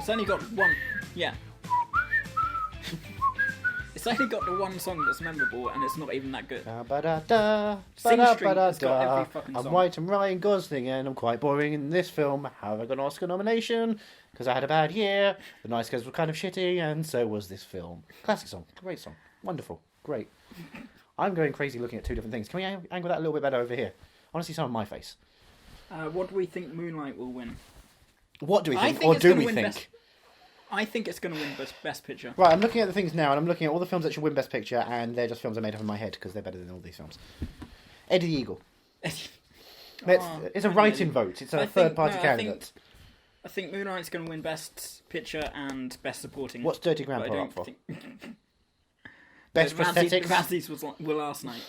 It's only got one. Yeah. It's only got the one song that's memorable, and it's not even that good. Sing Street has got every fucking song. I'm white and Ryan Gosling, and I'm quite boring in this film. How have I got an Oscar nomination? Because I had a bad year. The Nice Guys were kind of shitty, and so was this film. Classic song. Great song. Wonderful. Great. I'm going crazy looking at two different things. Can we angle that a little bit better over here? I want to see some of my face. What do we think Moonlight will win? What do we think, or do we think? I think it's going to win Best Picture. Right, I'm looking at the things now, and I'm looking at all the films that should win Best Picture, and they're just films I made up in my head, because they're better than all these films. Eddie the Eagle. It's a write-in vote. It's a third-party candidate. I think Moonlight's going to win Best Picture and Best Supporting. What's Dirty Grandpa up for? Best prosthetics? Razzies were last night.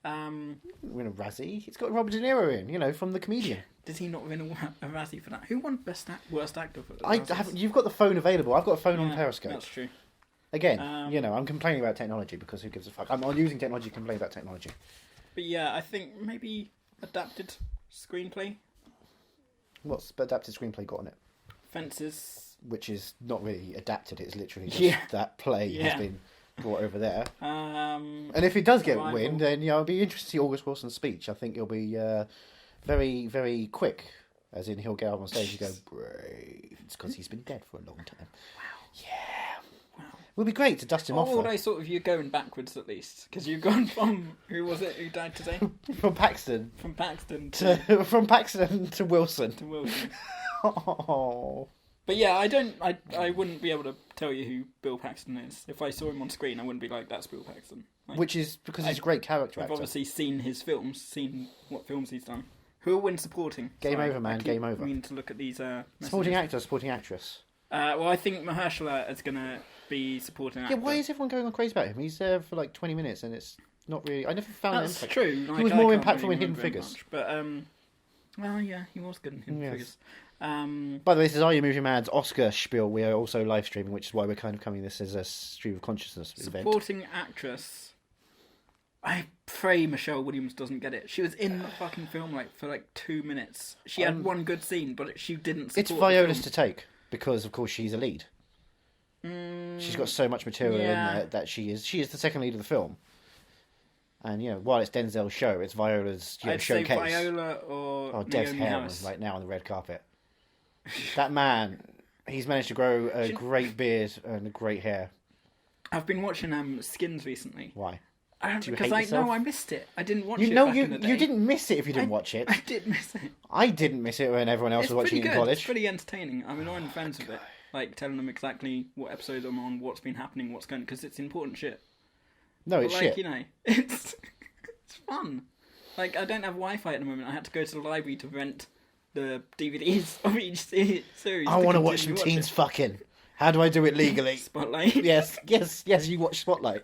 Win a Razzie? It's got Robert De Niro in, from The Comedian. Did he not win a Razzie for that? Who won Worst Actor for that? You've got the phone available. I've got a phone on Periscope. That's true. Again, I'm complaining about technology because who gives a fuck? I'm using technology to complain about technology. But yeah, I think maybe adapted screenplay. What's adapted screenplay got on it? Fences. Which is not really adapted. It's literally just that play has been brought over there. And if it does get a win, then I'll be interested to see August Wilson's speech. I think it'll be very, very quick. As in, he'll get up on stage and go, brave. It's because he's been dead for a long time. Wow. Yeah. Wow. It would be great to dust him off. Although you're going backwards at least. Because you've gone from, who was it who died today? From Paxton. From Paxton to Wilson. To Wilson. Oh. But yeah, I wouldn't be able to tell you who Bill Paxton is. If I saw him on screen, I wouldn't be like, that's Bill Paxton. Which is because he's a great character actor. I've obviously seen his films, seen what films he's done. Who will win supporting? Game over, man. Game over. I mean to look at these supporting actor, supporting actress. Well, I think Mahershala is going to be supporting actor. Yeah, why is everyone going on crazy about him? He's there for like 20 minutes and it's not really... I never found That's that true. He was more impactful in Hidden Figures. Much, but, well, yeah, he was good in Hidden Figures. By the way, this is Are You Movie Mad's Oscar spiel. We are also live streaming, which is why we're kind of coming this as a stream of consciousness event. Supporting actress... I pray Michelle Williams doesn't get it. She was in the fucking film for 2 minutes. She had one good scene, but she didn't support It's Viola's to take, because of course she's a lead. She's got so much material in there that she is the second lead of the film. And while it's Denzel's show, it's Viola's I'd showcase. Say Viola or Dev's Naomi hair Harris. right now on the red carpet. That man, he's managed to grow a great beard and a great hair. I've been watching Skins recently. Why? Because I missed it. I didn't watch it. You didn't miss it if you didn't watch it. I did miss it. I didn't miss it when everyone else was watching it in college. It's pretty entertaining. I'm annoying friends with it, telling them exactly what episode I'm on, what's been happening, what's going, because it's important shit. No, it's shit. It's fun. I don't have Wi-Fi at the moment. I had to go to the library to rent the DVDs of each series. I want to watch some teens fucking. How do I do it legally? Spotlight. Yes. You watch Spotlight.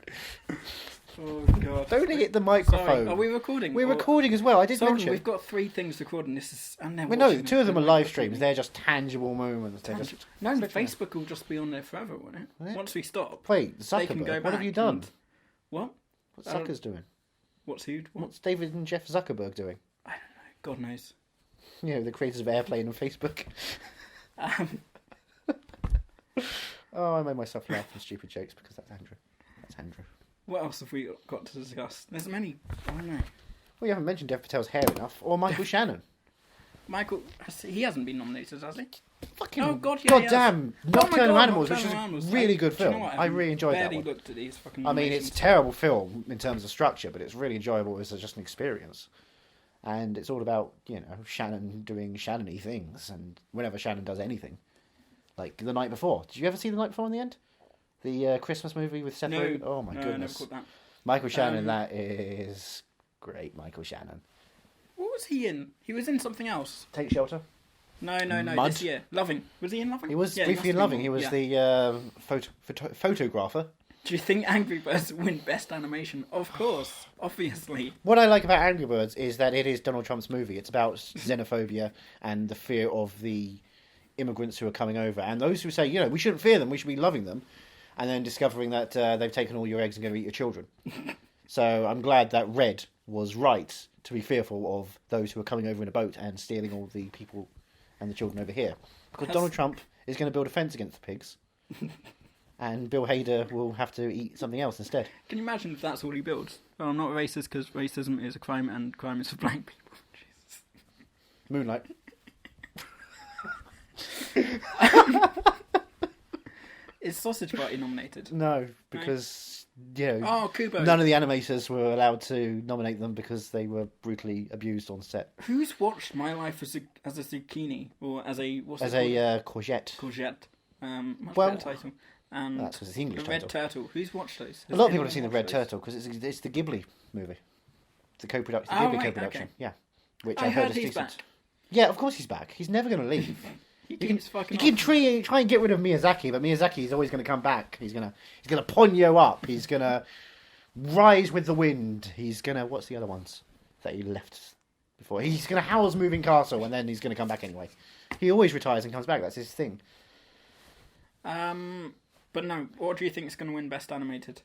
Oh god! Don't hit the microphone. Sorry. Are we recording? We're recording as well. I did mention. We've got 3 things recording. This is. No, 2 of them are live streams. They're just tangible moments. Facebook will just be on there forever, won't it? Once we stop. Wait, Zuckerberg. What have you done? What? What's Zucker's doing? What's David and Jeff Zuckerberg doing? I don't know. God knows. The creators of Airplane and Facebook. Oh, I made myself laugh from stupid jokes because that's Andrew. What else have we got to discuss? There's many. I don't know. Well, you haven't mentioned Dev Patel's hair enough, or Michael Shannon. He hasn't been nominated, has he? Fucking oh god, yeah, goddamn! Nocturnal Animals, which is a really good film. You know I really enjoyed that one. Looked at these fucking it's a terrible film in terms of structure, but it's really enjoyable as just an experience. And it's all about Shannon doing Shannon-y things, and whenever Shannon does anything, like The Night Before. Did you ever see The Night Before in the end? The Christmas movie with Seth Rogen? Oh my goodness. I never caught that. Michael Shannon, that is great, Michael Shannon. What was he in? He was in something else. Take Shelter? No, Mud? this year. Loving. Was he in Loving? He was briefly in Loving. He was the photographer. Do you think Angry Birds win Best Animation? Of course. Obviously. What I like about Angry Birds is that it is Donald Trump's movie. It's about xenophobia and the fear of the immigrants who are coming over. And those who say, we shouldn't fear them, we should be loving them. And then discovering that they've taken all your eggs and going to eat your children. So I'm glad that Red was right to be fearful of those who are coming over in a boat and stealing all the people and the children over here. Because Donald Trump is going to build a fence against the pigs, and Bill Hader will have to eat something else instead. Can you imagine if that's all he builds? Well, I'm not racist because racism is a crime and crime is for black people. Jesus. Moonlight. Is Sausage Party nominated? No, because Kubo. none of the animators were allowed to nominate them because they were brutally abused on set. Who's watched My Life as a Zucchini or as a Courgette? Courgette. Much Well, better title. And that's because it's English the Red Turtle. Who's watched those? A lot of people have seen the Red Turtle because it's the Ghibli movie. It's the co-production. Ghibli co-production. Okay. Yeah, which I heard is he's decent. back. Yeah, of course he's back. He's never going to leave. You keep try and get rid of Miyazaki, but Miyazaki is always going to come back. He's gonna Ponyo up. He's gonna rise with the wind. He's gonna what's the other ones that he left before? He's gonna Howl's Moving Castle, and then he's gonna come back anyway. He always retires and comes back. That's his thing. But no, what do you think is going to win Best Animated?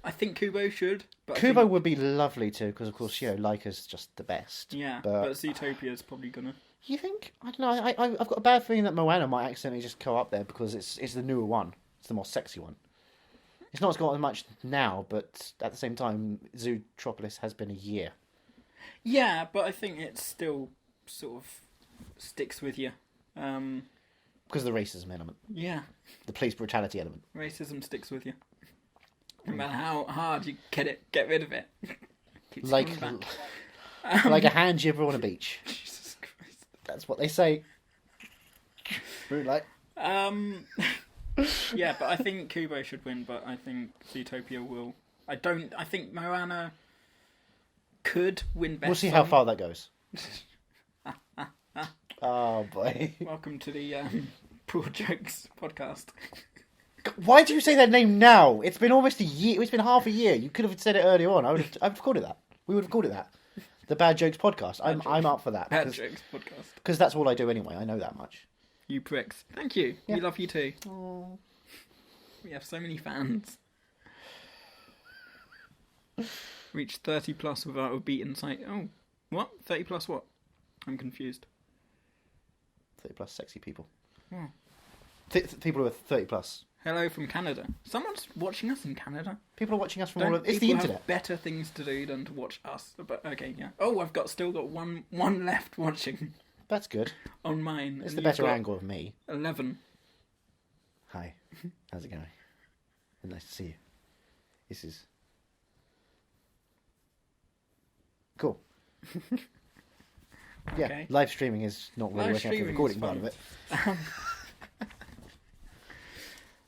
I think Kubo should. But Kubo would be lovely too, because of course Laika's just the best. Yeah, but Zootopia is probably gonna. You think? I don't know. I've got a bad feeling that Moana might accidentally just go up there because it's the newer one. It's the more sexy one. It's not got as much now, but at the same time, Zootropolis has been a year. Yeah, but I think it still sort of sticks with you. Because of the racism element. Yeah. The police brutality element. Racism sticks with you. No matter how hard you get rid of it. Like a handjibber on a beach. Jesus Christ. That's what they say. Moonlight. Yeah, but I think Kubo should win, but I think Zootopia will. I think Moana could win best. We'll see how far that goes. Oh boy. Welcome to the Poor Jokes podcast. Why do you say that name now? It's been almost a year. It's been half a year. You could have said it earlier on. I've recorded that. We would have called it that. The Bad Jokes podcast. I'm up for that. Bad Jokes podcast. Because that's all I do anyway. I know that much. You pricks. Thank you. Yeah. We love you too. Aww. We have so many fans. Reached 30 plus without a beat in sight. Oh, what? 30 plus what? I'm confused. 30 plus sexy people. Oh. People who are 30 plus. Hello from Canada. Someone's watching us in Canada. People are watching us from Don't all over. It's the people internet. have better things to do than to watch us. But okay, yeah. Oh, I've still got one left watching. That's good. On mine. It's and the you've better got angle of me. 11. Hi. How's it going? Nice to see you. This is cool. Yeah, Okay. live streaming is not really Live working out for the recording part of it.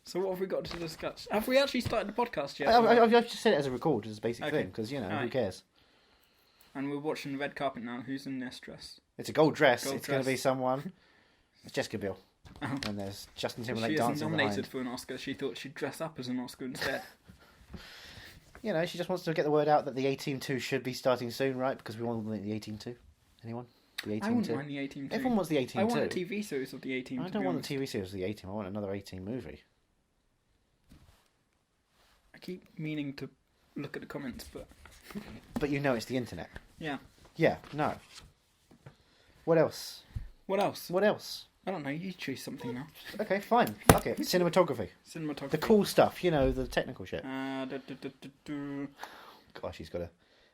So what have we got to discuss? Have we actually started the podcast yet? I've just said it as a record, as a basic Okay. thing, because, who Alright. cares? And we're watching the red carpet now. Who's in this dress? It's a gold dress. Gold It's going to dress. be someone. It's Jessica Biel. Oh. And there's Justin She Timberlake isn't dancing nominated behind. for an Oscar. She thought she'd dress up as an Oscar instead. She just wants to get the word out that the 18-2 should be starting soon, right? Because we want the 18-2. Anyone? The 18-2? I wouldn't mind the 18. Everyone wants the 18-2. I want a TV series of the 18. I don't want the TV series of the 18. I want another 18 movie. I keep meaning to look at the comments, but But it's the internet. yeah. Yeah, no. What else? What else? What else? I don't know. You choose something now. Okay, fine. Okay, cinematography. Cinematography. The cool stuff, the technical shit. Gosh, he's got to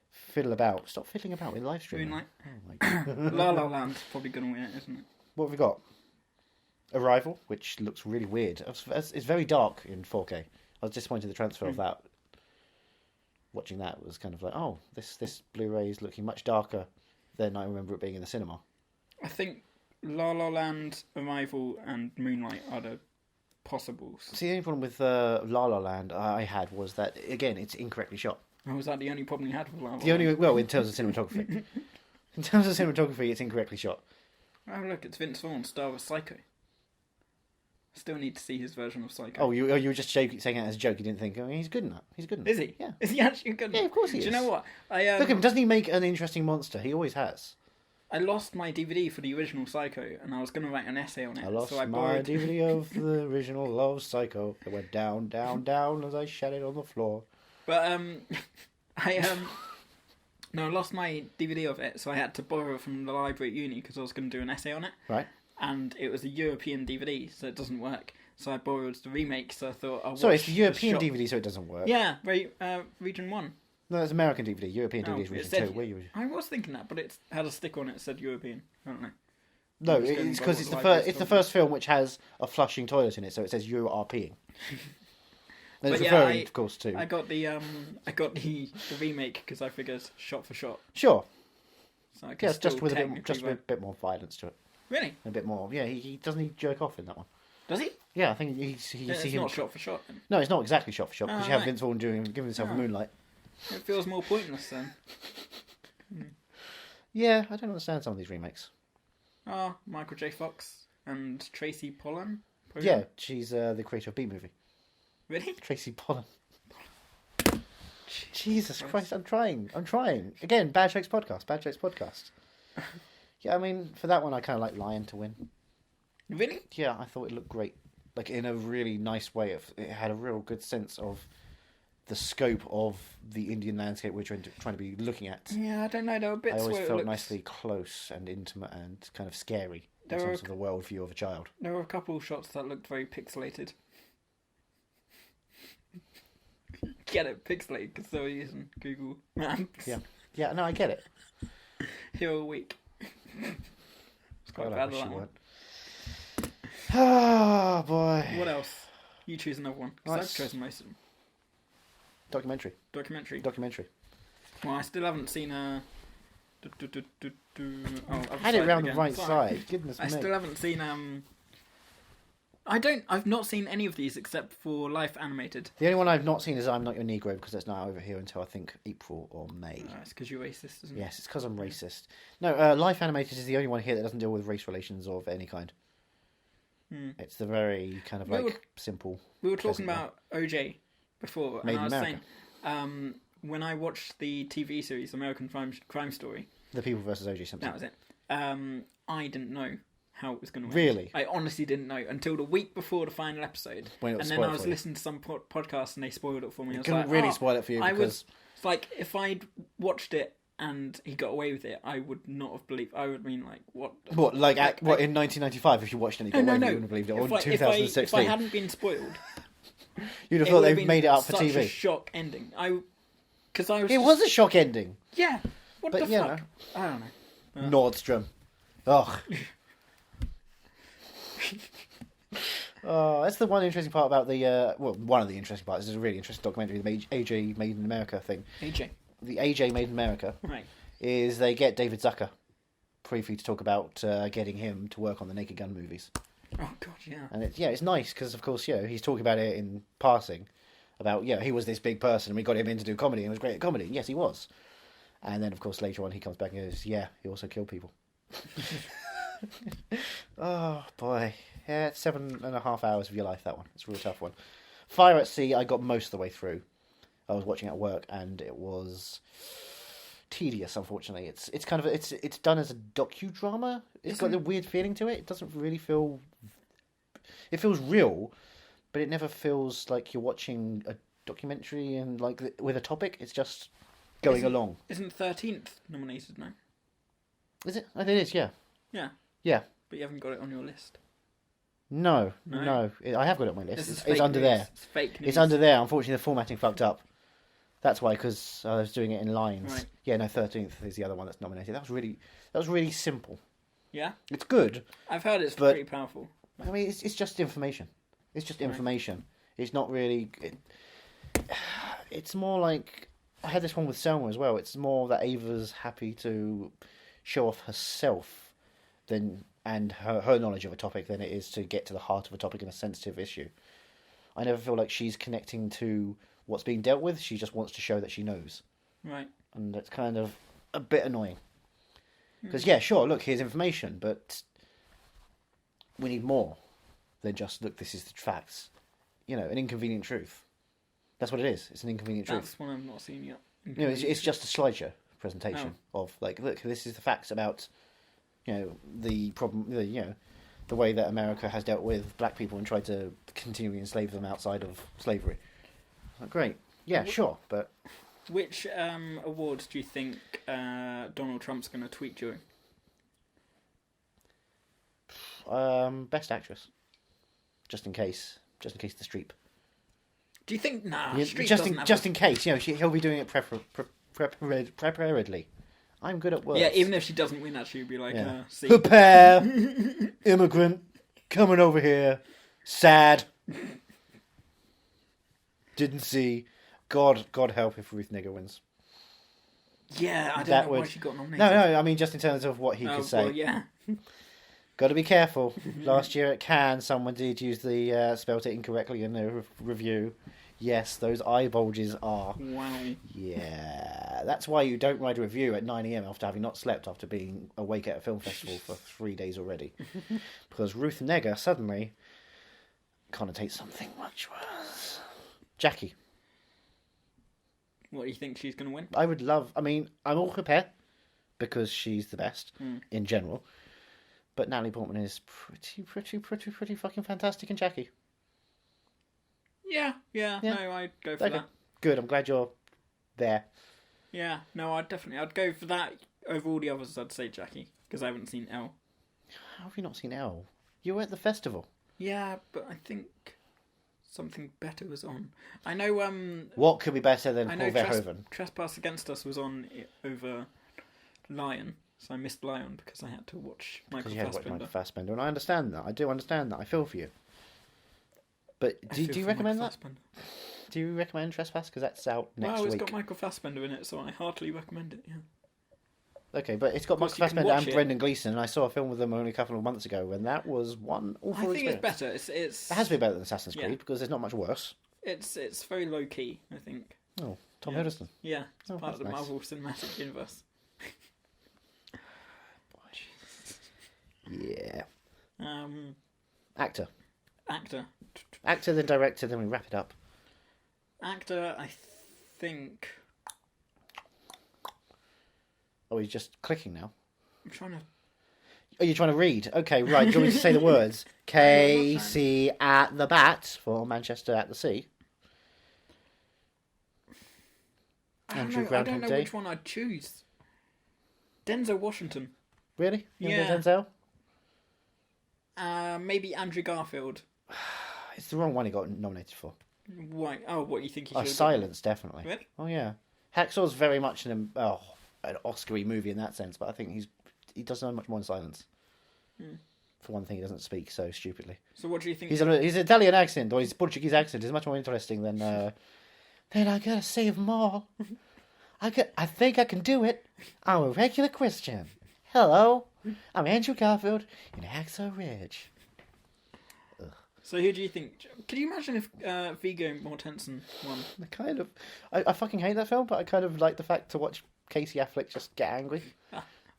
fiddle about. Stop fiddling about with live streaming. Moonlight. Oh my god. La La Land's probably going to win it, isn't it? What have we got? Arrival, which looks really weird. It's very dark in 4K. I was disappointed the transfer of that. Watching that was kind of like, oh, this Blu-ray is looking much darker than I remember it being in the cinema. I think La La Land, Arrival, and Moonlight are the possibles. See, the only problem with La La Land I had was that, again, it's incorrectly shot. Or was that the only problem you had with La La Land? In terms of cinematography. In terms of cinematography, it's incorrectly shot. Oh, look, it's Vince Vaughn, star of Psycho. I still need to see his version of Psycho. Oh, you were just saying it as a joke. You didn't think, he's good enough. He's good enough. Is he? Yeah. Is he actually good? Yeah, of course he is. Do you know what? Look at him. Doesn't he make an interesting monster? He always has. I lost my DVD for the original Psycho, and I was going to write an essay on it. I lost so I my borrowed... DVD of the original Love Psycho. It went down, down, down as I shat it on the floor. But, No, I lost my DVD of it, so I had to borrow it from the library at uni because I was going to do an essay on it. Right. and it was a European DVD, so it doesn't work. So I borrowed the remake, so I thought I'll Sorry, watch it's the European shot. DVD, so it doesn't work. Yeah, region 1. No, it's American DVD. European DVD is it region said- 2. Where you? I was thinking that, but it had a stick on it that said European. I don't know. No, I'm just going it's by because what it's the the library's first. It's the told me. first film which has a flushing toilet in it, so it says "You are peeing." And it's But yeah, referring, of course, to. I got the remake because I figured shot for shot. Sure. So I can Yes, just still with a technically bit more violence to it. Really? A bit more. Yeah, he doesn't he jerk off in that one. Does he? Yeah, I think you Then see it's him. not shot for shot. Then. No, it's not exactly shot for shot because Oh, you have right. Vince Vaughn giving himself a Oh. Moonlight. It feels more pointless then. Yeah, I don't understand some of these remakes. Oh, Michael J. Fox and Tracy Pollan. Yeah, she's the creator of B-Movie. Really? Tracy Pollan. Jesus Christ, I'm trying. Again, Bad Jokes Podcast. Yeah, I mean, for that one, I kind of like Lion to win. Really? Yeah, I thought it looked great. Like, in a really nice way. It had a real good sense of the scope of the Indian landscape we're trying to be looking at. Yeah, I don't know. There were bits I always where it felt looked... nicely close and intimate and kind of scary in There terms were- of the worldview of a child. There were a couple of shots that looked very pixelated. Get it? Pixelated, because they were using Google Maps. Yeah, no, I get it. Hero Week. It's quite God, I bad wish that you one. weren't. Oh, boy. What else? You choose another one, because Nice. I've chosen most of them. Documentary. Documentary. Well, I still haven't seen a... Oh, I've Had it decided round the again. right Sorry. side. Goodness I me. still haven't seen I've not seen any of these except for Life Animated. The only one I've not seen is I'm Not Your Negro because that's not over here until I think April or May. It's because you're racist, isn't it? Yes, it's because I'm racist. No, Life Animated is the only one here that doesn't deal with race relations of any kind. It's the very kind of simple. We were talking pleasant one. about OJ before, Made and I in was America. saying, when I watched the TV series American Crime Story, The People versus O.J. Simpson. that was it. I didn't know how it was going to end. Really? I honestly didn't know until the week before the final episode. When it was and then I spoiled was for you. listening to some podcast and they spoiled it for me. I was couldn't like, really spoil it for you because it's like if I'd watched it and he got away with it, I would not have believed. I would have been like, what? what in 1995 if you watched it and you got away with it, you wouldn't have believed it. Or in 2016, If I hadn't been spoiled, you'd have it thought would have they'd been made it up for such a TV. shock ending. Because I was. It was a shock ending. Yeah. What But, the you fuck? I don't know. Nordstrom. Ugh. That's the one interesting part about the one of the interesting parts. This is a really interesting documentary, the AJ Made in America thing. AJ. The AJ Made in America Right. is they get David Zucker briefly to talk about getting him to work on the Naked Gun movies. Oh god, yeah. And it's nice because of course he's talking about it in passing about he was this big person and we got him in to do comedy and he was great at comedy. And yes, he was. And then of course later on he comes back and goes, yeah, he also killed people. Oh boy, yeah, it's 7.5 hours of your life, that one. It's a real tough one. Fire at Sea, I got most of the way through. I was watching at work and it was tedious, unfortunately. It's kind of it's done as a docudrama. It's got a weird feeling to it. It doesn't really feel. It feels real, but it never feels like you're watching a documentary and with a topic. It's just going along. Isn't 13th nominated now? Is it? I think it is. Yeah. Yeah. Yeah. But you haven't got it on your list. No. No? I have got it on my This list. is It's fake under news. there. It's fake news. It's under there. Unfortunately, the formatting fucked up. That's why, because I was doing it in lines. Right. Yeah, no, 13th is the other one that's nominated. That was really simple. Yeah? It's good. I've heard it's But- pretty powerful. I mean, it's just information. It's just information. It's not really. It's more like I had this one with Selma as well. It's more that Ava's happy to show off herself and her knowledge of a topic than it is to get to the heart of a topic and a sensitive issue. I never feel like she's connecting to what's being dealt with. She just wants to show that she knows, Right. and it's kind of a bit annoying. Because yeah, sure, look, here's information, but we need more than just look. This is the facts. An inconvenient truth. That's what it is. It's an inconvenient truth. That's one I've not seen yet. It's just a slideshow presentation of look, this is the facts about, the problem, the way that America has dealt with black people and tried to continually enslave them outside of slavery. Great, yeah, sure, but Which awards do you think Donald Trump's going to tweet during? Best actress. Just in case the Streep. Do you think? Nah, Yeah, Streep just doesn't in have just in case, he'll be doing it preparedly. I'm good at words. Yeah, even if she doesn't win, actually, you'd be like, see. Prepare, immigrant, coming over here, sad. Didn't see. God help if Ruth Negga wins. Yeah, I don't know why she got nominated. No, I mean just in terms of what he could say. Well, yeah. Got to be careful. Last year at Cannes, someone did use the spelt it incorrectly in the review. Yes, those eye bulges are. Wow. Yeah, that's why you don't write a review at 9 a.m. after having not slept after being awake at a film festival for 3 days already. Because Ruth Negga suddenly connotates something much worse. Jackie. What do you think she's going to win? I'm all prepared because she's the best in general. But Natalie Portman is pretty fucking fantastic in Jackie. Yeah, no, I'd go for that. Good, I'm glad you're there. Yeah, no, I'd go for that over all the others. I'd say Jackie, because I haven't seen Elle. How have you not seen Elle? You were at the festival. Yeah, but I think something better was on. I know. What could be better than Paul Verhoeven? Trespass Against Us was on over Lion, so I missed Lion because I had to watch Michael Fassbender. And I understand that. I do understand that. I feel for you. But do you recommend that? Do you recommend Trespass? Because that's out next week. Well, it's got Michael Fassbender in it, so I heartily recommend it, yeah. Okay, but it's got Michael Fassbender and Brendan Gleeson, and I saw a film with them only a couple of months ago, and that was one awful experience. I think it's better. It has to be better than Assassin's Creed, because there's not much worse. It's very low-key, I think. Oh, Tom Hiddleston. Yeah, it's part of the Marvel Cinematic Universe. Yeah. Actor, then director, then we wrap it up. Actor, I think. Oh, he's just clicking now. I'm trying to. Oh, you're trying to read? Okay, right. Do you want me to say the words? KC at the bat for Manchester at the Sea. I don't know which one I'd choose. Denzel Washington. Really? Yeah. Denzel? Maybe Andrew Garfield. It's the wrong one he got nominated for. Why? Oh, what you think he should? Silence, definitely. Really? Oh yeah. Hacksaw's very much an Oscar-y movie in that sense, but I think he doesn't know much more in Silence. For one thing, he doesn't speak so stupidly. So what do you think? His Italian accent or his Portuguese accent is much more interesting than. Then I gotta save them all. I think I can do it. I'm a regular Christian. Hello, I'm Andrew Garfield in Hacksaw Ridge. Ugh. So who do you think? Could you imagine if Viggo Mortensen won? I fucking hate that film, but I kind of like the fact to watch Casey Affleck just get angry.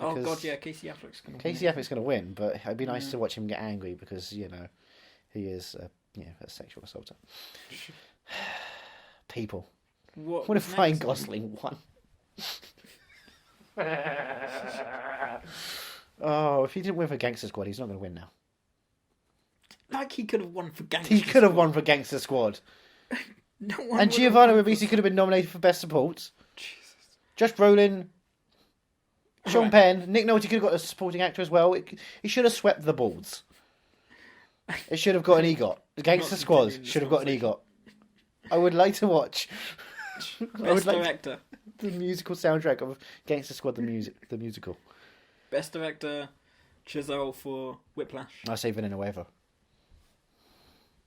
Oh god, yeah, Casey Affleck's going to win, but it'd be nice to watch him get angry because he is a sexual assaulter. People. What if Ryan Gosling won? Oh, if he didn't win for Gangster Squad, he's not going to win now. Like he could have won for Gangster Squad. He could have won for Gangster Squad. And Giovanna Ribisi could have been nominated for Best Support. Jesus. Josh Brolin, Sean Penn, Nick Nolte could have got a supporting actor as well. He should have swept the balls. It should have got an EGOT. The Gangster Squad should have got an EGOT. I would like to watch. Best Director. The musical soundtrack of Gangster Squad, the musical. Best Director, Chazelle for Whiplash. I say Vanilla Waiver.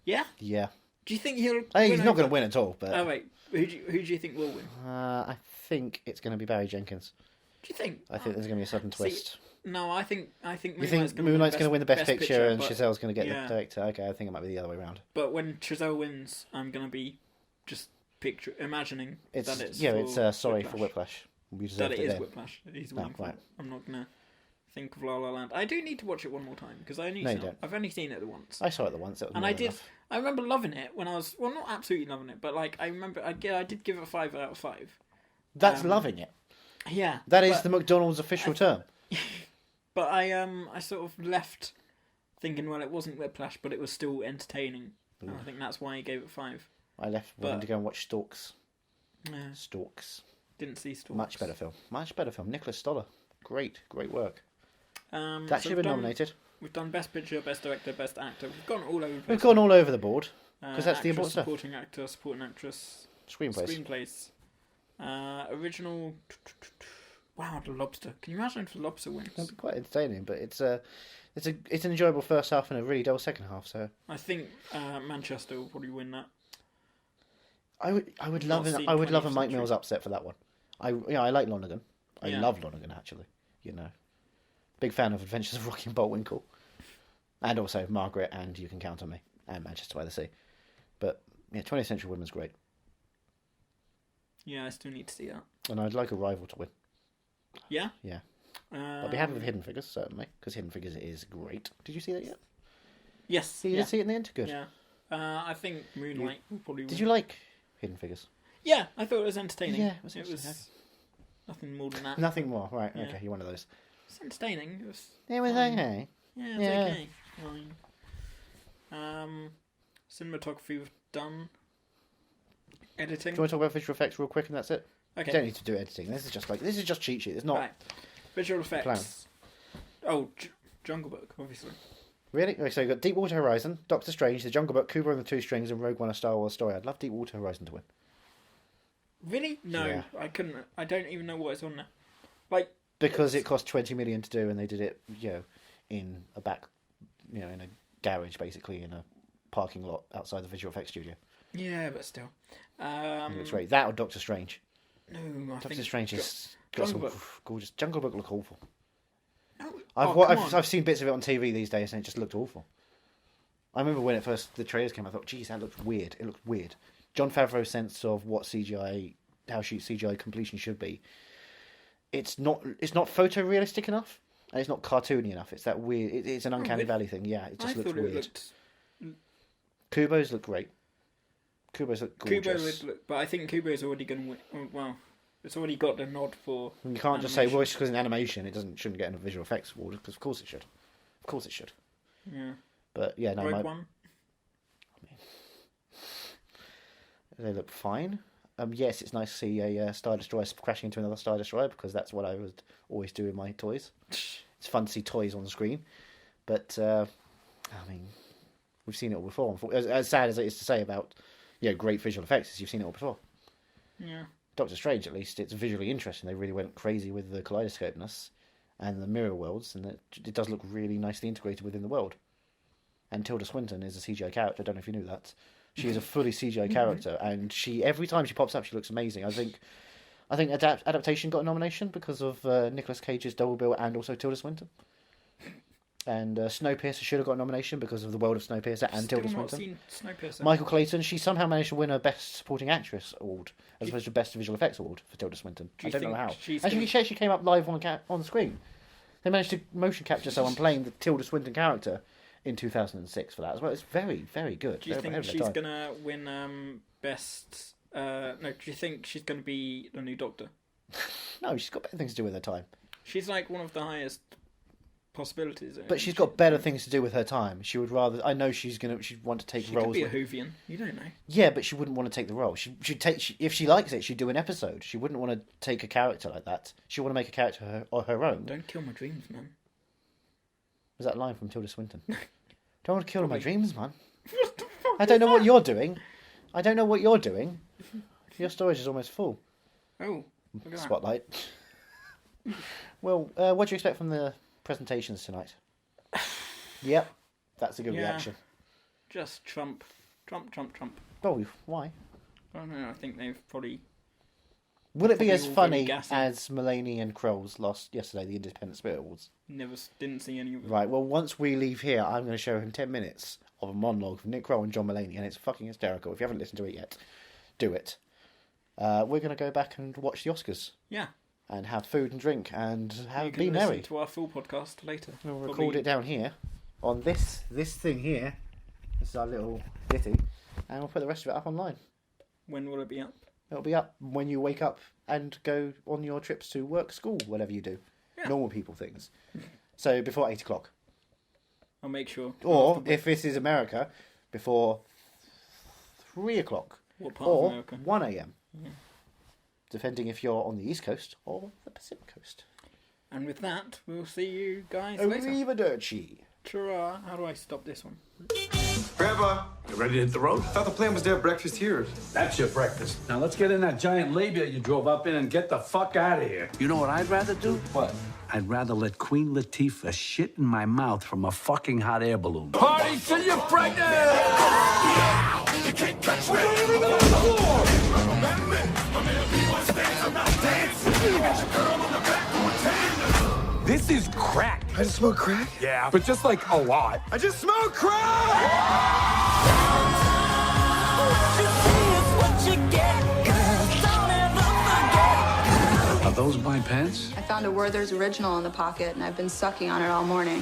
Yeah? Yeah. Do you think he'll? I think he's not going to win at all. But oh wait, who do you think will win? I think it's going to be Barry Jenkins. Do you think? I think there's going to be a sudden twist. No, I think. You think Moonlight's going to win the best picture and Chazelle's going to get the director? Okay, I think it might be the other way around. But when Chazelle wins, I'm going to be just imagining that it's. Yeah, it's sorry for Whiplash. That it is Whiplash. He's winning. Right. I'm not going to think of La La Land. I do need to watch it one more time because I've only seen it once. I saw it once. It was enough. I remember loving it when I was not absolutely loving it, but like I remember I did give it a 5 out of 5. That's loving it. Yeah, that is the McDonald's official term. But I sort of left thinking, well, it wasn't Whiplash, but it was still entertaining. And I think that's why I gave it 5. I left wanting to go and watch Storks. Yeah. Storks. Didn't see Storks. Much better film. Nicholas Stoller. Great work. That should have been nominated. We've done Best Picture, Best Director, Best Actor. We've gone all over the place. We've gone all over the board, because that's the important stuff. Supporting actor, supporting actress. Screenplays. Original... Wow, The Lobster. Can you imagine if The Lobster wins? It'll be quite entertaining, but it's an enjoyable first half and a really dull second half. So I think Manchester will probably win that. I would love a Mike Mills upset for that one. I like Lonergan. I love Lonergan, actually. You know, big fan of Adventures of Rocky and Bullwinkle, and also Margaret and You Can Count on Me and Manchester by the Sea. But yeah, 20th Century Women's great. Yeah, I still need to see that. And I'd like a rival to win. Yeah? Yeah. I'll be happy with Hidden Figures, certainly, because Hidden Figures is great. Did you see that yet? Yes. You did see it in the end? Good. Yeah. I think Moonlight will probably win. Did you like Hidden Figures? Yeah, I thought it was entertaining. Yeah, it was nothing more than that. Nothing more, right, Yeah. okay, you're one of those. It's entertaining. It was okay. Yeah, it was okay. Fine. Cinematography was done. Editing. Do you want to talk about visual effects real quick and that's it? Okay. You don't need to do editing. This is just cheat sheet. It's not... Right. Visual effects. Plan. Oh, Jungle Book, obviously. Really? Okay, so you've got Deepwater Horizon, Doctor Strange, The Jungle Book, Kubo and the Two Strings, and Rogue One: A Star Wars Story. I'd love Deepwater Horizon to win. Really? No, Yeah. I couldn't. I don't even know what is on there. Like, Because it cost 20 million to do, and they did it, in a back, in a garage, basically, in a parking lot outside the visual effects studio. yeah, but still. It looks great. That or Doctor Strange. No, I Doctor think Strange has got some Jungle Book. gorgeous. Jungle Book look awful. No. I've seen bits of it on TV these days, and it just looked awful. I remember when the trailers came out, I thought, geez, that looks weird. It looked weird. Jon Favreau's sense of what how CGI completion should be. It's not photorealistic enough, and it's not cartoony enough. It's that weird. It's an uncanny valley thing. Yeah, it just looks weird. Kubo's look great. Kubo's look gorgeous. But I think Kubo's already going to win. Well, it's already got the nod for. You can't just say, well, it's because in animation it shouldn't get a visual effects award, because of course it should. Of course it should. Yeah. But yeah, no. Rogue One. They look fine. Yes, it's nice to see a Star Destroyer crashing into another Star Destroyer, because that's what I would always do with my toys. It's fun to see toys on the screen. But, we've seen it all before. As sad as it is to say about, great visual effects, is you've seen it all before. Yeah. Doctor Strange, at least, it's visually interesting. They really went crazy with the kaleidoscopeness and the mirror worlds, and it does look really nicely integrated within the world. And Tilda Swinton is a CGI character. I don't know if you knew that. She is a fully CGI character, and every time she pops up, she looks amazing. I think adaptation got a nomination because of Nicolas Cage's double bill and also Tilda Swinton. And Snowpiercer should have got a nomination because of the world of Snowpiercer and Tilda Swinton. Seen Snowpiercer. Michael Clayton, she somehow managed to win a Best Supporting Actress award as opposed to Best Visual Effects award for Tilda Swinton. I don't know how. And she came up live on the screen. They managed to motion capture someone playing the Tilda Swinton character in 2006 for that as well. It's very, very good. Do you think she's going to win Best... no, do you think she's going to be the new Doctor? No, she's got better things to do with her time. She's like one of the highest possibilities. But she's got better things to do with her time. She would rather... I know she'd want to take roles... She could be a Whovian. You don't know. Yeah, but she wouldn't want to take the role. If she likes it, she'd do an episode. She wouldn't want to take a character like that. She'd want to make a character of her own. Don't kill my dreams, man. Was that a line from Tilda Swinton? Don't want to kill my dreams, man. I don't know what you're doing. Your storage is almost full. Oh, look at Spotlight. Well, what do you expect from the presentations tonight? Yep, that's a good reaction. Just Trump. Oh, why? I don't know, I think they've probably... Will it be as funny gassy. as Mulaney and Kroll's lost yesterday, the Independent Spirit Awards? Didn't see any of it. Right, well, once we leave here, I'm going to show him 10 minutes of a monologue from Nick Kroll and John Mulaney, and it's fucking hysterical. If you haven't listened to it yet, do it. We're going to go back and watch the Oscars. Yeah. And have food and drink and be merry. You can listen to our full podcast later. We'll record it down here on this thing here. This is our little ditty, and we'll put the rest of it up online. When will it be up? It'll be up when you wake up and go on your trips to work, school, whatever you do. Yeah. Normal people things. So before 8 o'clock. I'll make sure. Or, if this is America, before 3 o'clock. What part or of America? 1 a.m. Yeah. Depending if you're on the East Coast or the Pacific Coast. And with that, we'll see you guys later. Arrivederci. Ta-ra. How do I stop this one? Grandpa, You ready to hit the road? I thought the plan was to have breakfast here. That's your breakfast. Now let's get in that giant labia you drove up in and get the fuck out of here. You know what I'd rather do? What? I'd rather let Queen Latifah shit in my mouth from a fucking hot air balloon. Party till you're pregnant! You can't touch me! This is crack. I just smoked crack? Yeah, but just like a lot. I just smoked crack! Are those my pants? I found a Werther's original in the pocket, and I've been sucking on it all morning.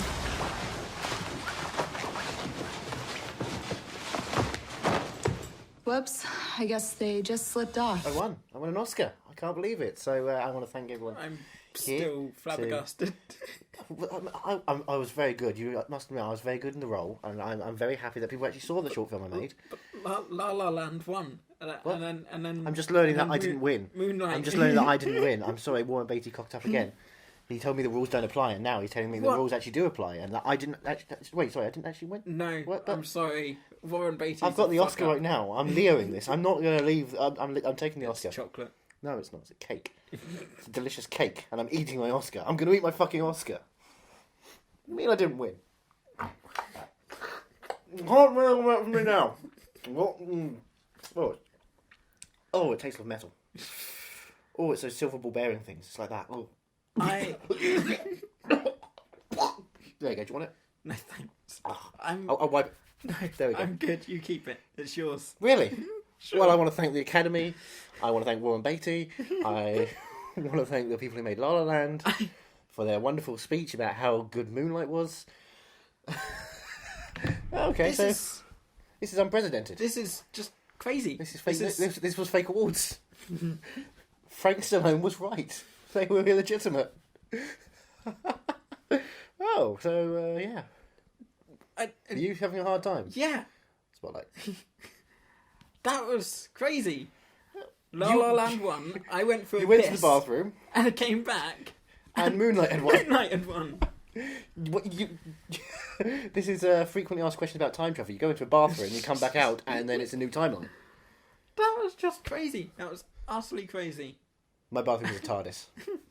Whoops. I guess they just slipped off. I won. I won an Oscar. I can't believe it. So I want to thank everyone. I'm here still flabbergasted. I was very good. You must admit, I was very good in the role, and I'm very happy that people actually saw the short film I made. But La La Land won. And then I'm just learning and that then I didn't win. Moonlight. I'm just learning that I didn't win. I'm sorry, Warren Beatty cocked up again. He told me the rules don't apply, and now he's telling me the What? rules actually do apply, and that I didn't actually... Wait, sorry, I didn't actually win? No, What? But I'm sorry. Warren Beatty. I've got the Oscar right now. I'm Leoing this. I'm not going to leave. I'm taking the Oscar. Chocolate. No, it's not. It's a cake. It's a delicious cake, and I'm eating my Oscar. I'm going to eat my fucking Oscar. I mean, I didn't win. Can't remember that for me now. What? Oh, it tastes like metal. Oh, it's those silver ball bearing things. It's like that. Oh. I There you go. Do you want it? no thanks. Oh, I'm I'll wipe it. no, There we go. I'm good. You keep it. It's yours. Really? Sure. Well, I want to thank the Academy. I want to thank Warren Beatty. I want to thank the people who made La La Land for their wonderful speech about how good Moonlight was. Okay, This this is unprecedented. This is just crazy. This is fake. This was fake awards. Frank Stallone was right. They were illegitimate. Oh, so yeah. Are you having a hard time? Yeah, Spotlight. that was crazy. La La Land won. I went for a You went to piss, the bathroom, and I came back. and Moonlight had won. Moonlight had won. What, this is a frequently asked question about time travel. You go into a bathroom, you come back out, and then it's a new timeline. That was just crazy. That was utterly crazy. My bathroom is a TARDIS.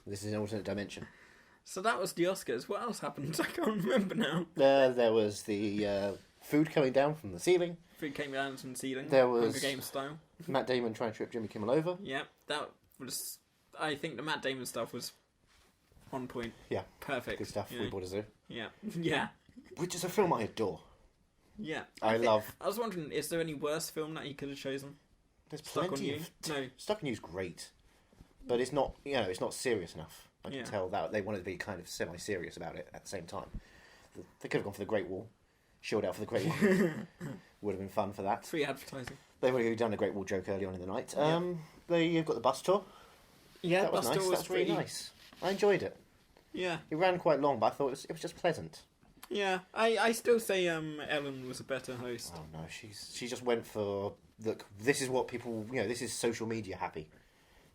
This is an alternate dimension. So that was the Oscars. What else happened? I can't remember now. There was the food coming down from the ceiling. Food came down from the ceiling. There was- Hunger Games style. Matt Damon trying to trip Jimmy Kimmel over. Yeah, that was. I think the Matt Damon stuff was on point. Yeah, Perfect. good stuff. you We know. bought a zoo. Yeah, yeah, Which is a film I adore. yeah. I love. I was wondering, is there any worse film that he could have chosen? There's Stuck on plenty You? of. No. Stuck on You's great, but it's not. It's not serious enough. I can Yeah. tell that they wanted to be kind of semi-serious about it at the same time. They could have gone for the Great Wall, shilled out for the Great Wall. Would have been fun for that. Free advertising. They've already done a Great Wall joke early on in the night. Yeah. They've got the bus tour. Yeah, That was Buster nice. was That was really pretty- nice. I enjoyed it. Yeah, It ran quite long, but I thought it was just pleasant. yeah. I still say Ellen was a better host. Oh no, she just went for look. This is what people this is social media happy,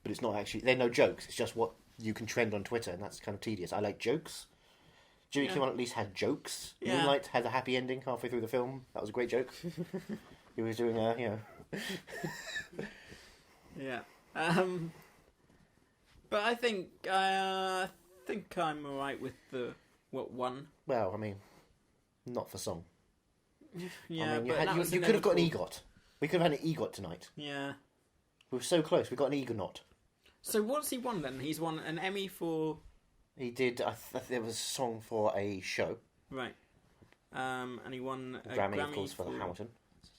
but it's not actually. They're no jokes. It's just what you can trend on Twitter, and that's kind of tedious. I like jokes. Jimmy Yeah. Kimmel at least had jokes. Yeah. Moonlight had a happy ending halfway through the film. That was a great joke. He was doing Yeah. But I think I'm alright with the what won. Well, I mean, not for song. Yeah, I mean, but that was you could have got an inevitable. EGOT. We could have had an EGOT tonight. Yeah. We were so close. We got an EGOT. So what's he won then? He's won an Emmy for He did. There was a song for a show. right, and he won a Grammy, Grammy of course, for Hamilton.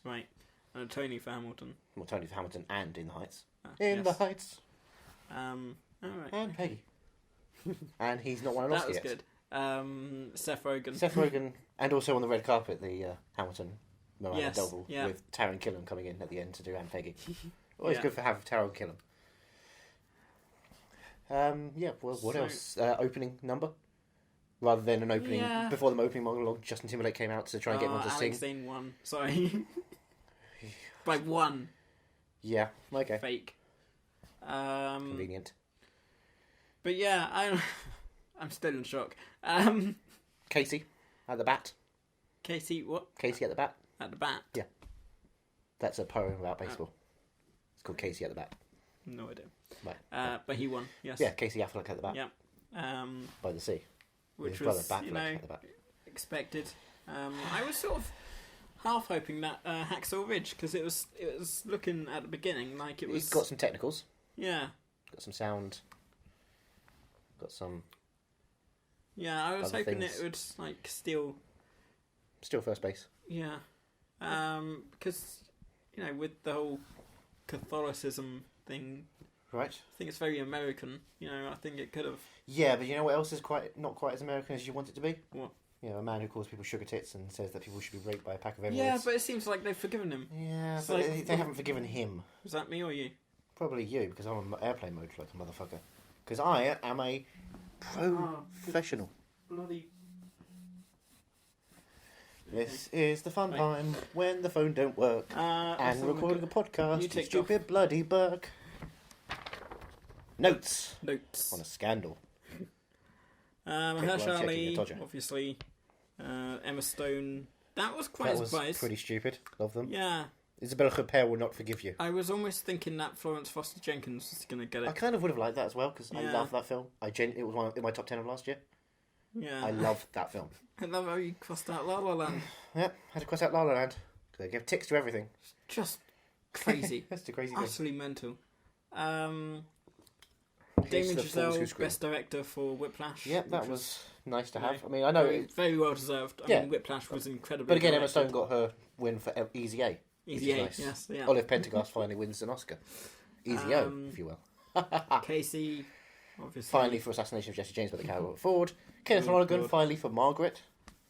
right, and a Tony for Hamilton. Well, Tony for Hamilton and In the Heights. Yes. The Heights. All right. And Peggy. And he's not won an That Oscar was yet. good. Seth Rogen. Seth Rogen, and also on the red carpet, the Hamilton Miranda Yes, double yeah. with Taron Killam coming in at the end to do Aunt Peggy. Always Yeah. good to have Taron Killam. Well, what So- else? Opening number? Rather than an opening, Yeah. before the opening monologue, Justin Timberlake came out to try and get everyone to Alex sing. Zane won. Sorry. By one. Yeah, okay. Fake. Convenient. But yeah, I'm still in shock. Casey, at the bat. Casey, what? Casey at the Bat. At the bat? Yeah. That's a poem about baseball. It's called Casey at the Bat. No idea. Right. But he won, yes. Yeah, Casey Affleck at the bat. Yeah. By the sea. Which His was, brother you Batfleck know, at the bat. expected. I was sort of half hoping that Hacksaw Ridge, because it was looking at the beginning like it was... He's got some technicals. Yeah. Got some sound. Got some... Yeah, I was other hoping things. it would, like, steal... Still first base. Yeah. Because, you know, with the whole Catholicism thing, Right. I think it's very American. You know, I think it could have... Yeah, but you know what else is not quite as American as you want it to be? What? You know, a man who calls people sugar tits and says that people should be raped by a pack of emeralds. Yeah, but it seems like they've forgiven him. Yeah, It's but like- they haven't forgiven him. Was that me or you? Probably you, because I'm on airplane mode like a motherfucker. Because I am a professional. Bloody... This is the fun time when the phone don't work. And recording a podcast, You you ticked stupid bloody Burke. Notes Notes. on a scandal. Mahershala well, checking Ali, the Dodger. obviously. Emma Stone. That was quite That a was surprise. pretty stupid. Love them. Yeah. Isabelle Huppert will not forgive you. I was almost thinking that Florence Foster Jenkins was going to get I it. kind of would have liked that as well because I Yeah. love that film. It was one in my top 10 of last year. Yeah. I loved that film. I love how you crossed out La La Land. Yeah, had to cross out La La Land. They give ticks to everything. Just crazy. That's the crazy thing. Utterly mental. Haste Damien the fools who Chazelle, scream. Best Director for Whiplash. Yeah, that which was nice to you know, have. I mean, I know, very well deserved. I Yeah. mean, Whiplash was incredibly but again, Emma directed. Stone got her win for Easy A. Easy which is A, nice. yes, yeah. Olive Pendergast finally wins an Oscar. Easy O, if you will. Casey, obviously. Finally for Assassination of Jesse James by the Cowboy Ford. Kenneth Oh, Lonergan, God. finally for Margaret.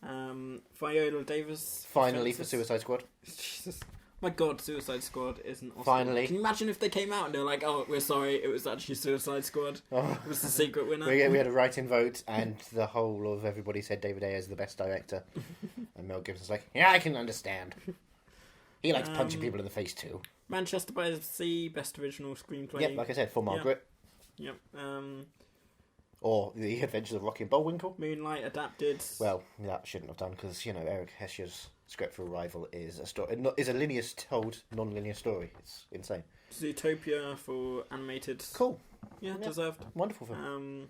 Viola Davis. Finally for Frances. Suicide Squad. Jesus. My God, Suicide Squad is an Oscar. Finally. Can you imagine if they came out and they were like, "Oh, we're sorry, it was actually Suicide Squad. It was the secret winner." We had a write-in vote, and the whole of everybody said David Ayer is the best director. And Mel Gibson's like, yeah, I can understand. He likes punching people in the face too. Manchester by the Sea, Best Original Screenplay. Yep, like I said, for Margaret. Yep. Or The Adventures of Rocky and Bullwinkle. Moonlight adapted. Well, that shouldn't have done, because, you know, Eric Hescher's script for Arrival is a story, is a linear told, non-linear story. It's insane. Zootopia for animated. Cool. Yeah, deserved. Wonderful film.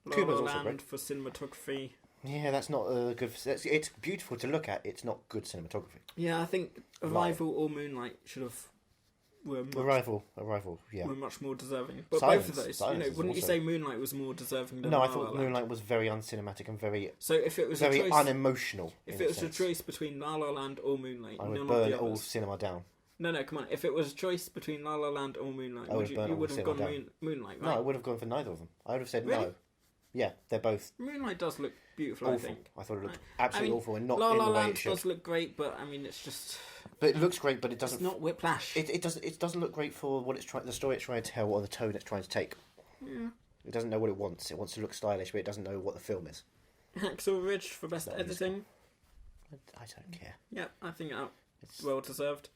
La Cuba's La also Land great. for cinematography. Yeah, that's not good. It's beautiful to look at. It's not good cinematography. Yeah, I think Arrival or Moonlight should have were Arrival. Yeah. were much more deserving. But Silence. both of those, Silence is wouldn't you also- say Moonlight was more deserving than No, I La La thought Land? Moonlight was very uncinematic and very So if it was very a choice, unemotional. if in it was sense. a choice between La La Land or Moonlight, I none would of burn the all others. cinema down. No, come on. If it was a choice between La La Land or Moonlight, I would burn you all would have cinema gone down. Moonlight, No, right? I would have gone for neither of them. I would have said Really? no. Yeah, they're both Moonlight does look beautiful, I awful. think. I thought it looked I absolutely mean, awful and not La in La the way Land it should. does look great, but I mean, it's just But it looks great, but it doesn't. it's not Whiplash. It doesn't look great for what it's trying, the story it's trying to tell, or the tone it's trying to take. Yeah. It doesn't know what it wants. It wants to look stylish, but it doesn't know what the film is. Hacksaw Ridge for best That was editing. I don't care. Yep, I think that well deserved.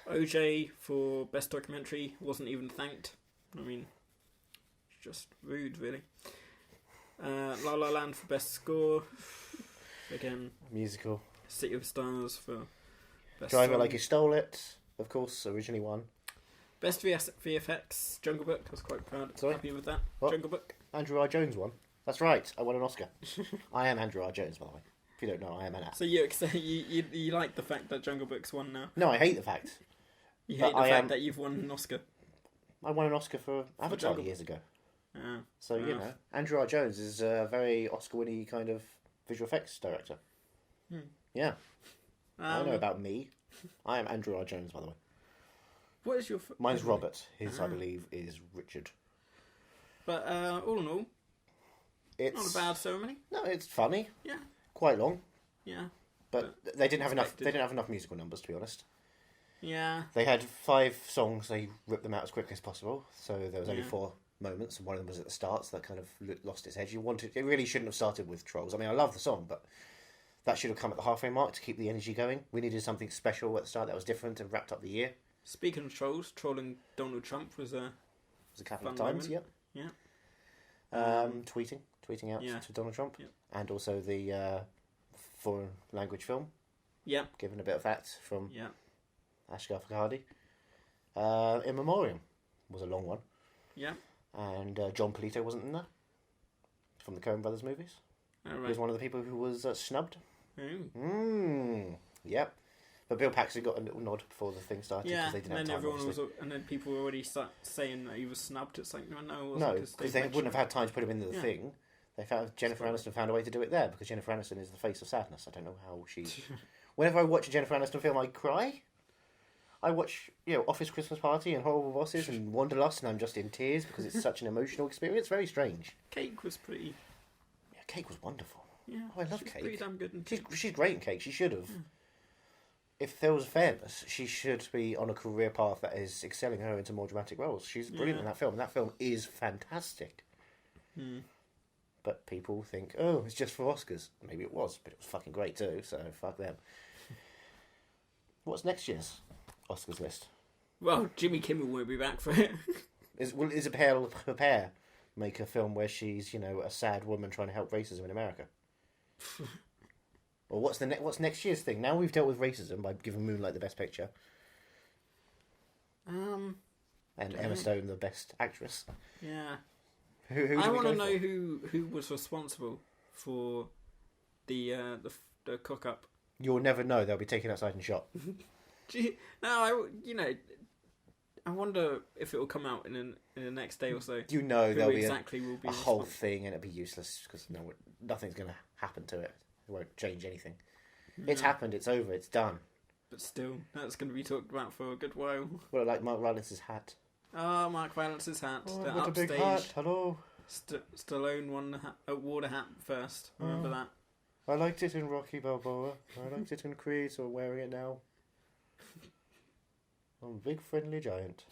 OJ for best documentary wasn't even thanked. I mean, it's just rude, really. La La Land for best score. Again, Musical. City of Stars for best Drive It song. Like You Stole It, of course, originally won. Best VFX, Jungle Book. I was quite proud. Sorry? Happy with that. What? Jungle Book. Andrew R. Jones won. That's right, I won an Oscar. I am Andrew R. Jones, by the way. If you don't know, I am an actor. So you like the fact that Jungle Book's won now? No, I hate the fact. You But hate the I fact am- that you've won an Oscar? I won an Oscar for Avatar Jungle years ago. Yeah. So, you Fair know, enough. Andrew R. Jones is a very Oscar-winning kind of visual effects director. Yeah. I know about me. I am Andrew R. Jones, by the way. What is your... Mine's Robert. His, I believe, is Richard. But all in all, It's not a bad ceremony. No, it's funny. Yeah. Quite long, Yeah. but they didn't have enough. expected. They didn't have enough musical numbers, to be honest. Yeah. They had 5 songs. They ripped them out as quickly as possible. So there was only Yeah. 4 moments, and one of them was at the start. So that kind of lost its edge. It really shouldn't have started with Trolls. I mean, I love the song, but that should have come at the halfway mark to keep the energy going. We needed something special at the start that was different and wrapped up the year. Speaking of trolls, trolling Donald Trump was a... It was a couple of Fun times. moment. Yep. Yeah. Tweeting out Yeah. to Donald Trump, Yep. and also the foreign language film. Yeah. Given a bit of that from Yeah. Ashghar Farhadi. In Memoriam was a long one. Yeah. And John Polito wasn't in there. From the Coen Brothers movies. Oh, He right. was one of the people who was snubbed. Oh. Yep. But Bill Paxton got a little nod before the thing started. Yeah, They didn't and then have time, everyone obviously. and then people were already saying that he was snubbed. It's like, no, it wasn't. No, because they wouldn't have had time to put him into the thing. They found Jennifer Aniston found a way to do it there because Jennifer Aniston is the face of sadness. I don't know how she. Whenever I watch a Jennifer Aniston film, I cry. I watch, Office Christmas Party and Horrible Bosses and Wanderlust, and I'm just in tears because it's such an emotional experience. Very strange. Cake was pretty. Yeah, Cake was wonderful. Yeah, Oh, I love she's Cake. pretty damn good. She's great in Cake. She should have. If there was fairness, she should be on a career path that is excelling her into more dramatic roles. She's brilliant in that film. That film is fantastic. But people think, oh, it's just for Oscars. Maybe it was, but it was fucking great too, so fuck them. What's next year's Oscars list? Well, Jimmy Kimmel won't be back for it. Is a pair make a film where she's, a sad woman trying to help racism in America? Or what's next year's thing? Now we've dealt with racism by giving Moonlight the best picture. And Emma Stone the best actress. Yeah. Who I want to know who was responsible for the cock up. You'll never know. They'll be taken outside and shot. I wonder if it will come out in the next day or so. There'll be will be a whole thing, and it'll be useless because nothing's going to happen to it. It won't change anything. It's happened. It's over. It's done. But still, that's going to be talked about for a good while. Well, like Mark Rylance's hat. Oh, Mark Rylance's hat. Oh, the what a upstage. big hat. Hello. Stallone wore the hat first. Remember that? I liked it in Rocky Balboa. I liked it in Creed, so I'm wearing it now. I'm a big friendly giant.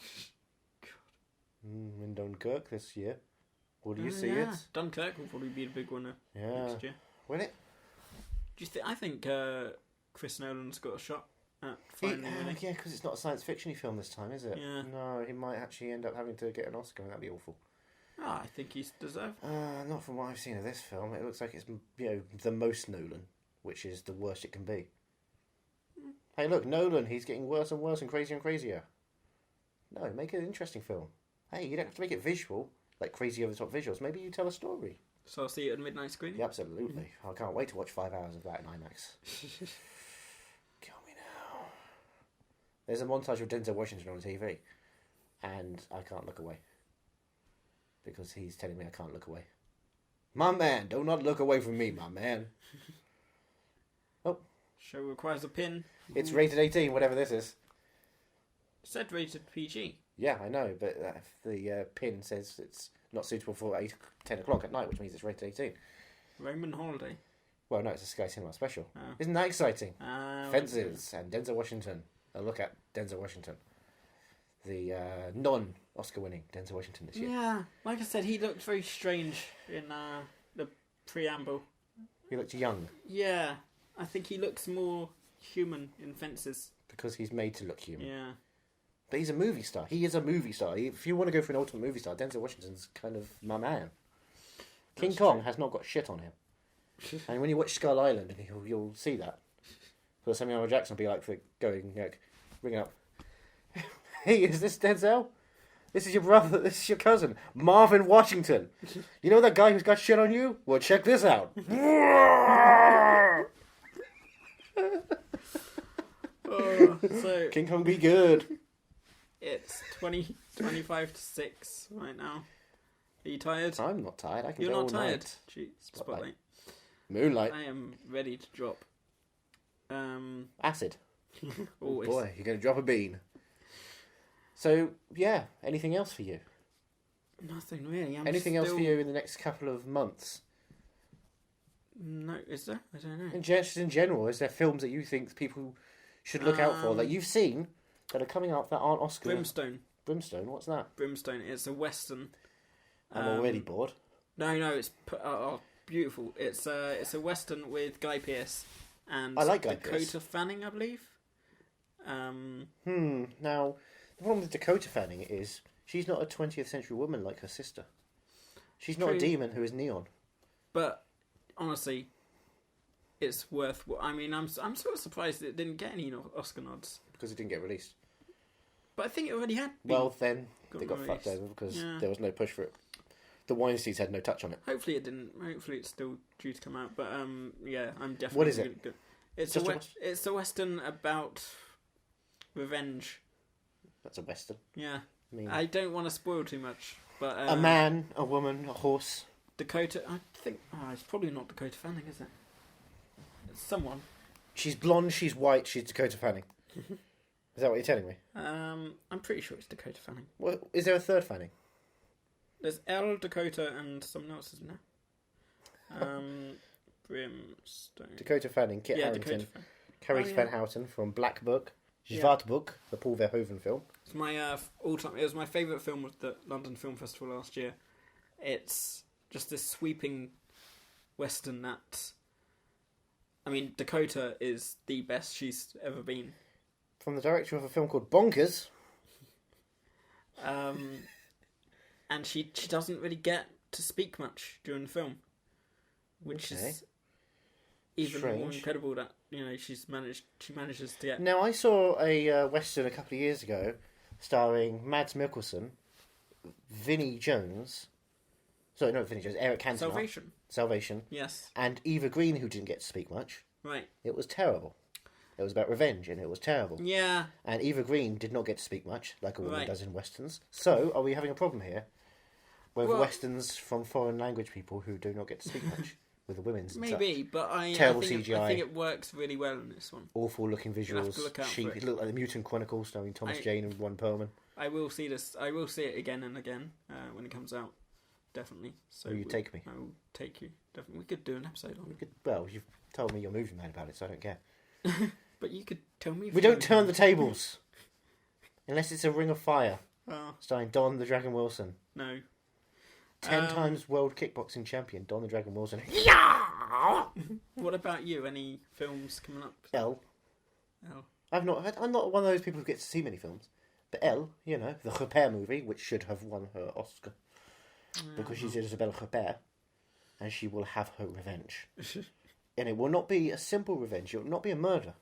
In Dunkirk this year. Will you see it? Dunkirk will probably be the big winner next year. Will it? Do you think? I think Chris Nolan's got a shot at finally winning. Yeah, because it's not a science fiction film this time, is it? Yeah. No, he might actually end up having to get an Oscar, and that'd be awful. Oh, I think he's deserved. Not from what I've seen of this film. It looks like it's the most Nolan, which is the worst it can be. Hey, look, Nolan, he's getting worse and worse and crazier. No, make it an interesting film. Hey, you don't have to make it visual, like crazy over the top visuals. Maybe you tell a story. So I'll see it at midnight screening? Yeah, absolutely. I can't wait to watch 5 hours of that in IMAX. Kill me now. There's a montage of Denzel Washington on TV, and I can't look away. Because he's telling me I can't look away. My man, do not look away from me, my man. Oh. Show requires a pin. It's rated 18, whatever this is. It said rated PG. Yeah, I know, but the pin says it's not suitable for 10 o'clock at night, which means it's rated 18. Roman Holiday. Well, no, it's a Sky Cinema special. Oh. Isn't that exciting? Fences. And Denzel Washington. A look at Denzel Washington. The non-Oscar winning Denzel Washington this year. Yeah, like I said, he looked very strange in the preamble. He looked young. Yeah, I think he looks more human in Fences. Because he's made to look human. Yeah. But he's a movie star. He is a movie star. If you want to go for an ultimate movie star, Denzel Washington's kind of my man. King Kong has not got shit on him. And when you watch Skull Island, you'll see that. So Samuel L. Jackson will be ringing up. Hey, is this Denzel? This is your brother. This is your cousin, Marvin Washington. You know that guy who's got shit on you? Well, check this out. So King Kong be good. it's 25 to 6 right now. Are you tired? I'm not tired. I can You're go not all tired. night. Gee, Spotlight. Moonlight. I am ready to drop. Acid. Always. Boy, you're going to drop a bean. So, yeah, anything else for you? Nothing really. Anything else for you in the next couple of months? No, is there? I don't know. Just in general, is there films that you think people should look out for that you've seen that are coming out that aren't Oscar? Brimstone. Brimstone, what's that? Brimstone. It's a western. I'm already bored. No, it's beautiful. It's a western with Guy Pearce and I like Guy Dakota Pearce. Fanning, I believe. Now, the problem with Dakota Fanning is she's not a 20th century woman like her sister. She's not a True. demon who is neon. But honestly, it's worth. I mean, I'm sort of surprised it didn't get any Oscar nods because it didn't get released. But I think it already had. Well, then they got fucked over because there was no push for it. The Weinsteins had no touch on it. Hopefully it didn't. Hopefully it's still due to come out. But yeah, I'm definitely. What is it? Good. It's it's a western about revenge. That's a western. Yeah. I mean, I don't want to spoil too much, but a man, a woman, a horse. Dakota. I think. Oh, it's probably not Dakota Fanning, is it? It's someone. She's blonde. She's white. She's Dakota Fanning. Is that what you're telling me? I'm pretty sure it's Dakota Fanning. Well, is there a third Fanning? There's Elle, Dakota, and someone else, isn't there? Brimstone. Dakota Fanning, Kit Harington, Carice Van Houten from Black Book, Zwartboek, the Paul Verhoeven film. It's my all-time. It was my favourite film of the London Film Festival last year. It's just this sweeping western that. I mean, Dakota is the best she's ever been. From the director of a film called Bonkers. And she doesn't really get to speak much during the film, which is even more incredible. That she manages to get. Now I saw a western a couple of years ago, starring Mads Mikkelsen, Vinnie Jones. Sorry, not Vinnie Jones. Eric Cantona. Salvation. Yes. And Eva Green, who didn't get to speak much. Right. It was terrible. It was about revenge, and it was terrible. Yeah. And Eva Green did not get to speak much, like a woman does in westerns. So, are we having a problem here with westerns from foreign language people who do not get to speak much with the women's? Maybe, but terrible CGI. I think it works really well in this one. Awful looking visuals. It looked like the Mutant Chronicles, starring Thomas Jane and Ron Perlman. I will see this. I will see it again and again when it comes out. Definitely. So will you take me? I will take you. Definitely. We could do an episode on it. Well, you've told me you're movie man about it, so I don't care. But you could tell me. We don't turn the tables. Unless it's a Ring of Fire. Oh. Starring Don the Dragon Wilson. No. 10 times world kickboxing champion, Don the Dragon Wilson. What about you? Any films coming up? Elle. I'm not one of those people who gets to see many films. But Elle, the Repère movie, which should have won her Oscar. Because she's Isabelle Repère. And she will have her revenge. And it will not be a simple revenge. It will not be a murder.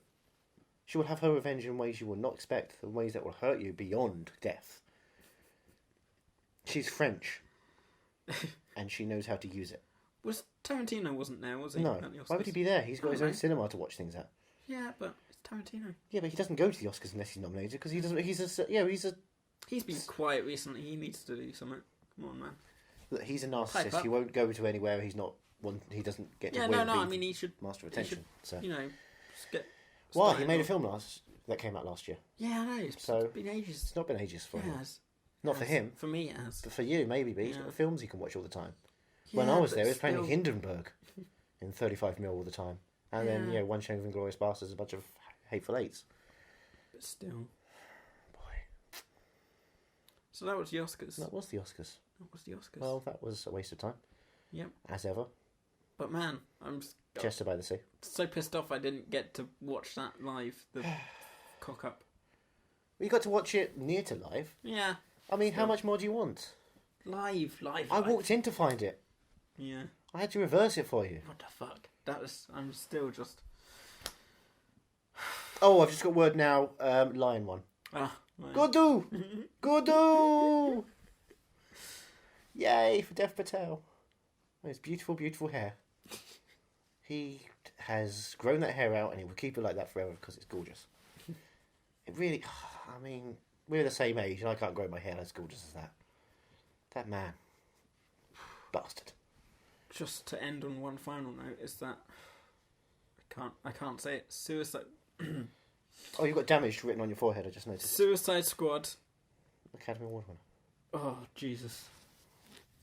She will have her revenge in ways you will not expect, in ways that will hurt you beyond death. She's French. And she knows how to use it. Was Tarantino wasn't there, was he? No. Why would he be there? He's got his own cinema to watch things at. Yeah, but it's Tarantino. Yeah, but he doesn't go to the Oscars unless he's nominated, because he doesn't. He's been quiet recently. He needs to do something. Come on, man. Look, he's a narcissist. He won't go to anywhere he's not. He doesn't get to win. No. I mean, he should master attention. Should, just get. Why? He made a film that came out last year. Yeah, I know. It's been ages. It's not been ages for him. Has. Not for him. For me, it has. But for you, maybe. But he's got films he can watch all the time. Yeah, when I was there, he was playing Hindenburg in 35mm all the time, and then One Shame of Inglourious Basterds, a bunch of Hateful Eights. But still, boy. So that was the Oscars. That was the Oscars. Well, that was a waste of time. Yep. As ever. But man, I'm Chester by the Sea. So pissed off I didn't get to watch that live. The cock up. Well, you got to watch it near to live. Yeah. I mean, how much more do you want? Live. I walked in to find it. Yeah. I had to reverse it for you. What the fuck? I'm still just. Oh, I've just got word now. Lion one. Ah. Right. Go-do! Yay for Dev Patel. His beautiful, beautiful hair. He has grown that hair out and he will keep it like that forever because it's gorgeous. It really, I mean, we're the same age and I can't grow my hair as gorgeous as that. That man. Bastard. Just to end on one final note is that I can't say it. Suicide. Oh, you've got damaged written on your forehead, I just noticed. Suicide Squad. Academy Award winner. Oh, Jesus.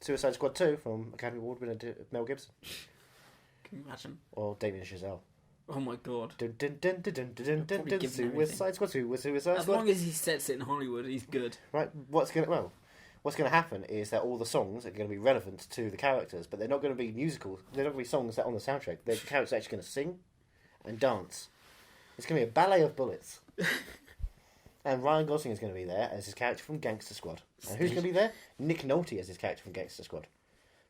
Suicide Squad 2 from Academy Award winner Mel Gibson. Can you imagine? Or Damien Chazelle. Oh my god. Suicide Squad 2 with Suicide Squad. As long as he sets it in Hollywood, he's good. Right, what's going to happen is that all the songs are going to be relevant to the characters, but they're not going to be musicals. They're not going to be songs that are on the soundtrack. The characters are actually going to sing and dance. It's going to be a ballet of bullets. And Ryan Gosling is going to be there as his character from Gangster Squad. And who's going to be there? Nick Nolte as his character from Gangster Squad.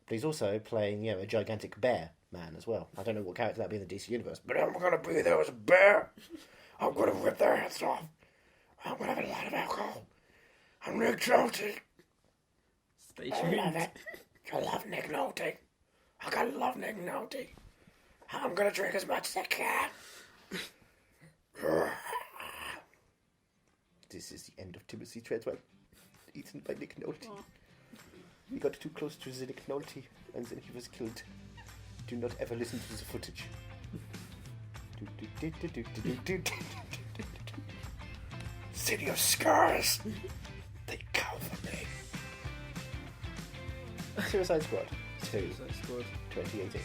But he's also playing, a gigantic bear man as well. I don't know what character that'd be in the DC universe, but I'm going to be there as a bear. I'm going to rip their heads off. I'm going to have a lot of alcohol. I'm Nick Nolte. Stay tuned. I love it. I love Nick Nolte. I gotta love Nick Nolte. I'm gonna drink as much as I can. This is the end of Timothy Treadwell, eaten by Nick Nolte. He got too close to the Nick Nolte, and then he was killed. Do not ever listen to the footage. City of Scars. They cover me. Suicide Squad 2, 2018.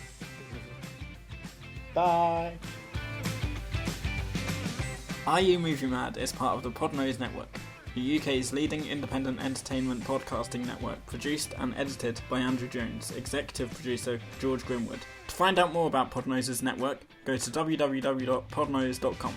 Bye. Are You Movie Mad is part of the Podnose Network, the UK's leading independent entertainment podcasting network, produced and edited by Andrew Jones, executive producer George Grimwood. To find out more about Podnose's network, go to www.podnose.com.